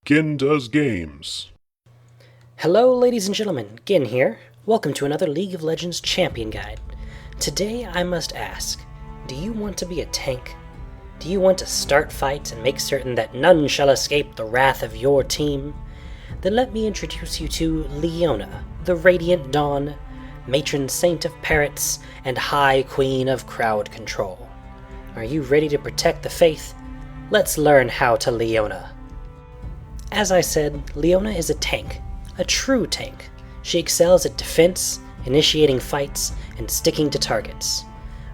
Gin Does Games. Hello ladies and gentlemen, Gin here. Welcome to another League of Legends Champion Guide. Today I must ask, do you want to be a tank? Do you want to start fights and make certain that none shall escape the wrath of your team? Then let me introduce you to Leona the Radiant Dawn, Matron Saint of Parrots, and High Queen of Crowd Control. Are you ready to protect the faith? Let's learn how to Leona. As I said, Leona is a tank, a true tank. She excels at defense, initiating fights, and sticking to targets.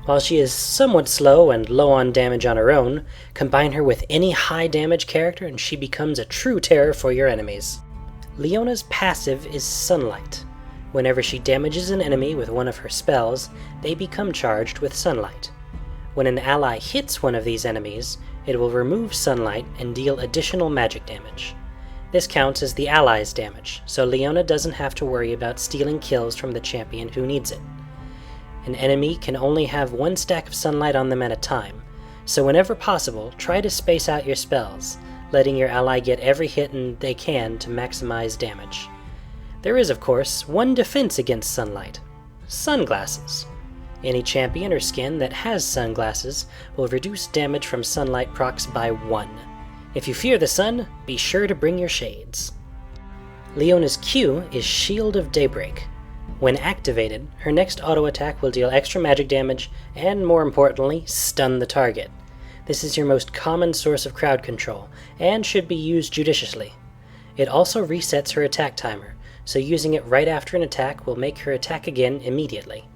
While she is somewhat slow and low on damage on her own, combine her with any high damage character and she becomes a true terror for your enemies. Leona's passive is Sunlight. Whenever she damages an enemy with one of her spells, they become charged with Sunlight. When an ally hits one of these enemies, it will remove Sunlight and deal additional magic damage. This counts as the ally's damage, so Leona doesn't have to worry about stealing kills from the champion who needs it. An enemy can only have one stack of Sunlight on them at a time, so whenever possible, try to space out your spells, letting your ally get every hit they can to maximize damage. There is, of course, one defense against Sunlight: sunglasses. Any champion or skin that has sunglasses will reduce damage from Sunlight procs by 1. If you fear the sun, be sure to bring your shades. Leona's Q is Shield of Daybreak. When activated, her next auto attack will deal extra magic damage and, more importantly, stun the target. This is your most common source of crowd control, and should be used judiciously. It also resets her attack timer, so using it right after an attack will make her attack again immediately.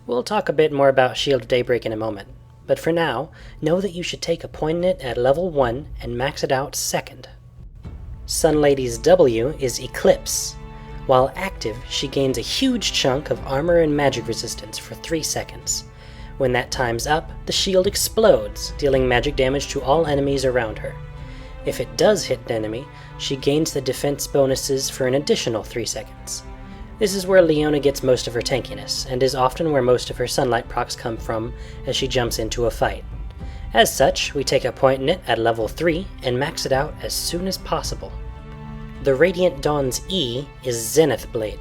We'll talk a bit more about Shield of Daybreak in a moment, but for now, know that you should take a point in it at level 1 and max it out second. Sunlady's W is Eclipse. While active, she gains a huge chunk of armor and magic resistance for 3 seconds. When that time's up, the shield explodes, dealing magic damage to all enemies around her. If it does hit an enemy, she gains the defense bonuses for an additional 3 seconds. This is where Leona gets most of her tankiness, and is often where most of her Sunlight procs come from as she jumps into a fight. As such, we take a point in it at level 3 and max it out as soon as possible. The Radiant Dawn's E is Zenith Blade.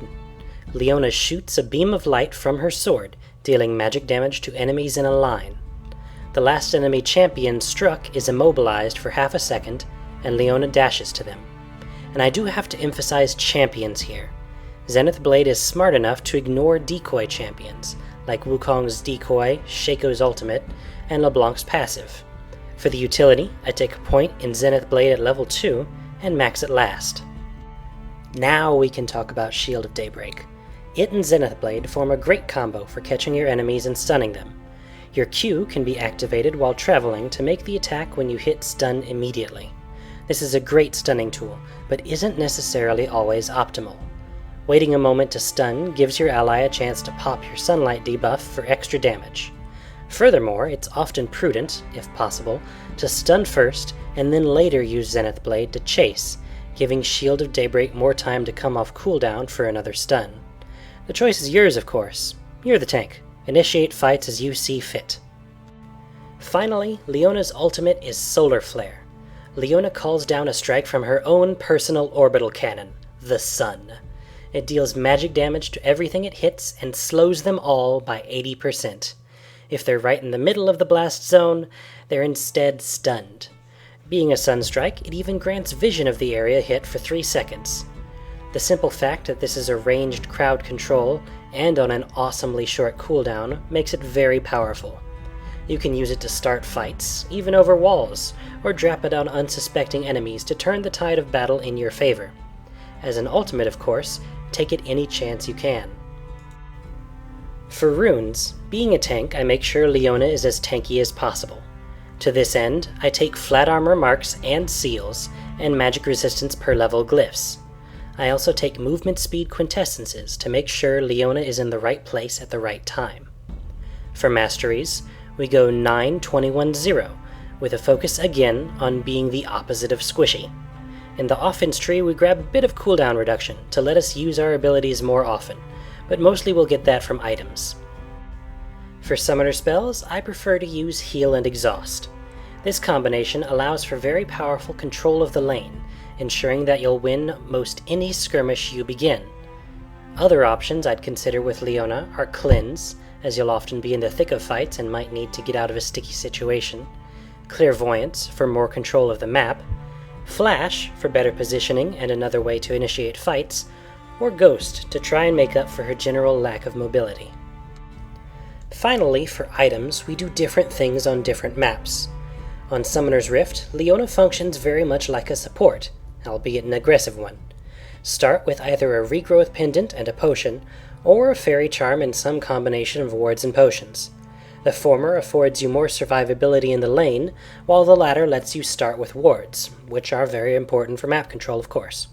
Leona shoots a beam of light from her sword, dealing magic damage to enemies in a line. The last enemy champion struck is immobilized for half a second, and Leona dashes to them. And I do have to emphasize champions here. Zenith Blade is smart enough to ignore decoy champions, like Wukong's decoy, Shaco's ultimate, and LeBlanc's passive. For the utility, I take a point in Zenith Blade at level 2, and max it last. Now we can talk about Shield of Daybreak. It and Zenith Blade form a great combo for catching your enemies and stunning them. Your Q can be activated while traveling to make the attack when you hit stun immediately. This is a great stunning tool, but isn't necessarily always optimal. Waiting a moment to stun gives your ally a chance to pop your Sunlight debuff for extra damage. Furthermore, it's often prudent, if possible, to stun first and then later use Zenith Blade to chase, giving Shield of Daybreak more time to come off cooldown for another stun. The choice is yours, of course. You're the tank. Initiate fights as you see fit. Finally, Leona's ultimate is Solar Flare. Leona calls down a strike from her own personal orbital cannon, the Sun. It deals magic damage to everything it hits and slows them all by 80%. If they're right in the middle of the blast zone, they're instead stunned. Being a sunstrike, it even grants vision of the area hit for 3 seconds. The simple fact that this is a ranged crowd control and on an awesomely short cooldown makes it very powerful. You can use it to start fights, even over walls, or drop it on unsuspecting enemies to turn the tide of battle in your favor. As an ultimate, of course, take it any chance you can. For runes, being a tank, I make sure Leona is as tanky as possible. To this end, I take flat armor marks and seals, and magic resistance per level glyphs. I also take movement speed quintessences to make sure Leona is in the right place at the right time. For masteries, we go 9-21-0, with a focus again on being the opposite of squishy. In the offense tree, we grab a bit of cooldown reduction to let us use our abilities more often, but mostly we'll get that from items. For summoner spells, I prefer to use Heal and Exhaust. This combination allows for very powerful control of the lane, ensuring that you'll win most any skirmish you begin. Other options I'd consider with Leona are Cleanse, as you'll often be in the thick of fights and might need to get out of a sticky situation, Clairvoyance for more control of the map, Flash for better positioning and another way to initiate fights, or Ghost to try and make up for her general lack of mobility. Finally, for items, we do different things on different maps. On Summoner's Rift, Leona functions very much like a support, albeit an aggressive one. Start with either a regrowth pendant and a potion, or a fairy charm and some combination of wards and potions. The former affords you more survivability in the lane, while the latter lets you start with wards, which are very important for map control, of course.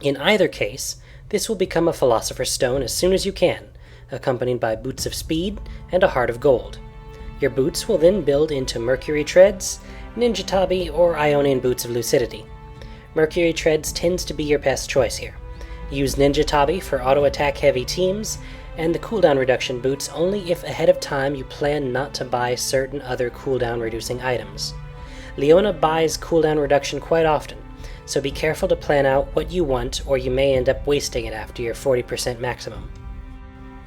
In either case, this will become a Philosopher's Stone as soon as you can, accompanied by Boots of Speed and a Heart of Gold. Your boots will then build into Mercury Treads, Ninja Tabi, or Ionian Boots of Lucidity. Mercury Treads tends to be your best choice here. Use Ninja Tabi for auto-attack heavy teams, and the cooldown reduction boots only if ahead of time you plan not to buy certain other cooldown reducing items. Leona buys cooldown reduction quite often, so be careful to plan out what you want or you may end up wasting it after your 40% maximum.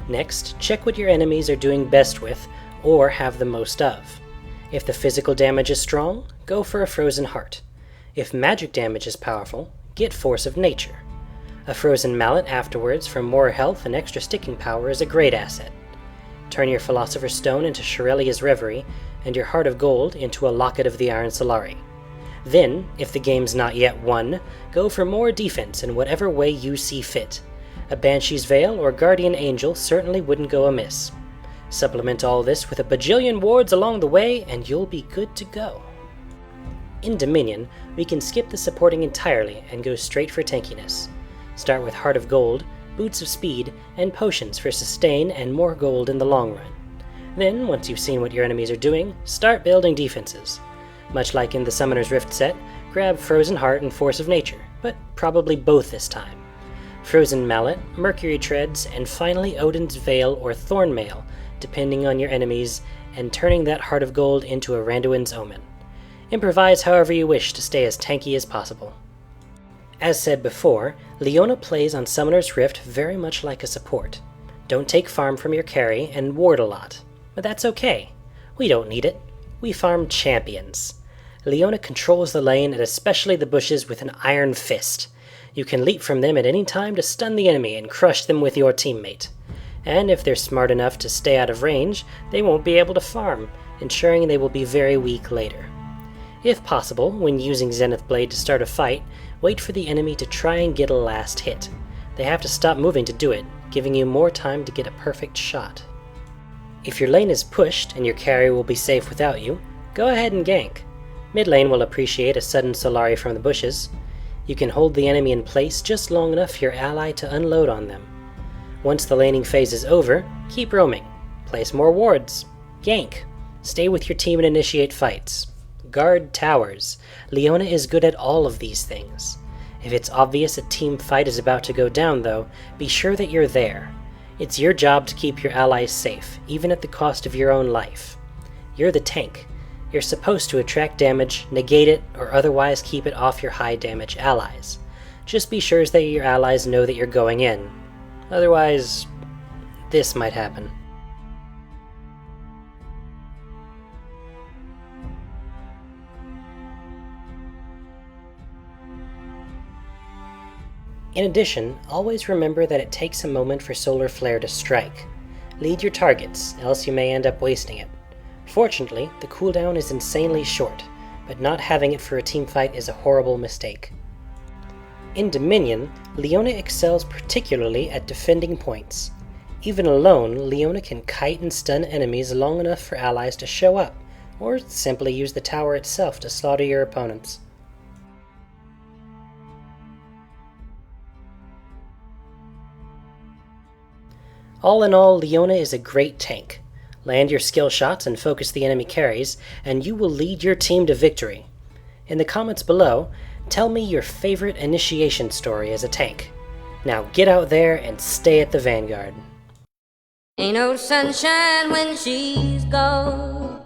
Next, check what your enemies are doing best with or have the most of. If the physical damage is strong, go for a Frozen Heart. If magic damage is powerful, get Force of Nature. A Frozen Mallet afterwards for more health and extra sticking power is a great asset. Turn your Philosopher's Stone into Shirelia's Reverie, and your Heart of Gold into a Locket of the Iron Solari. Then, if the game's not yet won, go for more defense in whatever way you see fit. A Banshee's Veil or Guardian Angel certainly wouldn't go amiss. Supplement all this with a bajillion wards along the way, and you'll be good to go. In Dominion, we can skip the supporting entirely and go straight for tankiness. Start with Heart of Gold, Boots of Speed, and potions for sustain and more gold in the long run. Then, once you've seen what your enemies are doing, start building defenses. Much like in the Summoner's Rift set, grab Frozen Heart and Force of Nature, but probably both this time. Frozen Mallet, Mercury Treads, and finally Odin's Veil or Thorn Mail, depending on your enemies, and turning that Heart of Gold into a Randuin's Omen. Improvise however you wish to stay as tanky as possible. As said before, Leona plays on Summoner's Rift very much like a support. Don't take farm from your carry and ward a lot, but that's okay. We don't need it. We farm champions. Leona controls the lane and especially the bushes with an iron fist. You can leap from them at any time to stun the enemy and crush them with your teammate. And if they're smart enough to stay out of range, they won't be able to farm, ensuring they will be very weak later. If possible, when using Zenith Blade to start a fight, wait for the enemy to try and get a last hit. They have to stop moving to do it, giving you more time to get a perfect shot. If your lane is pushed and your carry will be safe without you, go ahead and gank. Mid lane will appreciate a sudden Solari from the bushes. You can hold the enemy in place just long enough for your ally to unload on them. Once the laning phase is over, keep roaming. Place more wards. Gank. Stay with your team and initiate fights. Guard towers. Leona is good at all of these things. If it's obvious a team fight is about to go down though, be sure that you're there. It's your job to keep your allies safe, even at the cost of your own life. You're the tank. You're supposed to attract damage, negate it, or otherwise keep it off your high damage allies. Just be sure that your allies know that you're going in. Otherwise, this might happen. In addition, always remember that it takes a moment for Solar Flare to strike. Lead your targets, else you may end up wasting it. Fortunately, the cooldown is insanely short, but not having it for a teamfight is a horrible mistake. In Dominion, Leona excels particularly at defending points. Even alone, Leona can kite and stun enemies long enough for allies to show up, or simply use the tower itself to slaughter your opponents. All in all, Leona is a great tank. Land your skill shots and focus the enemy carries, and you will lead your team to victory. In the comments below, tell me your favorite initiation story as a tank. Now get out there and stay at the vanguard. Ain't no sunshine when she's gone.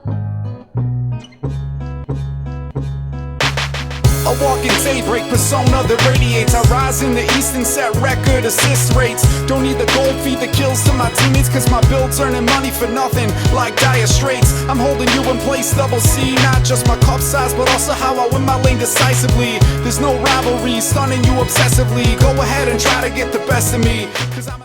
A walking daybreak, persona that radiates. I rise in the east and set record assist rates. Don't need the gold, feed the kills to my teammates, cause my build's earning money for nothing, like dire straits. I'm holding you in place, double C. Not just my cup size, but also how I win my lane decisively. There's no rivalry, stunning you obsessively. Go ahead and try to get the best of me, cause I'm